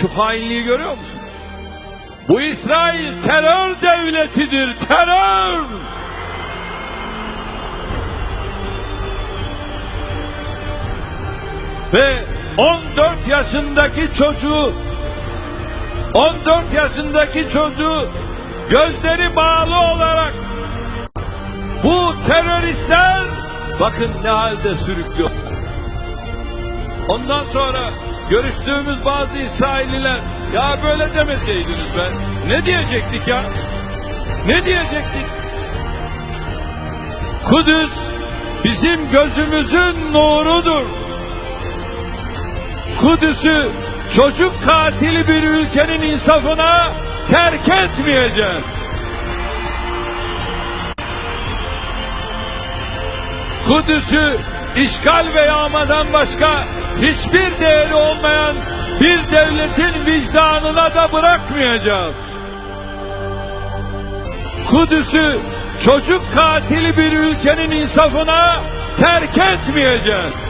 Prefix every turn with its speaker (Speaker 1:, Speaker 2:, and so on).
Speaker 1: Şu hainliği görüyor musunuz? Bu İsrail terör devletidir, terör! Ve 14 yaşındaki çocuğu gözleri bağlı olarak bu teröristler bakın ne halde sürüklüyor. Ondan sonra görüştüğümüz bazı İsrailliler, ya böyle demeseydiniz be, ne diyecektik ya? Ne diyecektik? Kudüs bizim gözümüzün nurudur. Kudüs'ü çocuk katili bir ülkenin insafına terk etmeyeceğiz. Kudüs'ü işgal ve yağmadan başka hiçbir değeri olmayan bir devletin vicdanına da bırakmayacağız. Kudüs'ü çocuk katili bir ülkenin insafına terk etmeyeceğiz.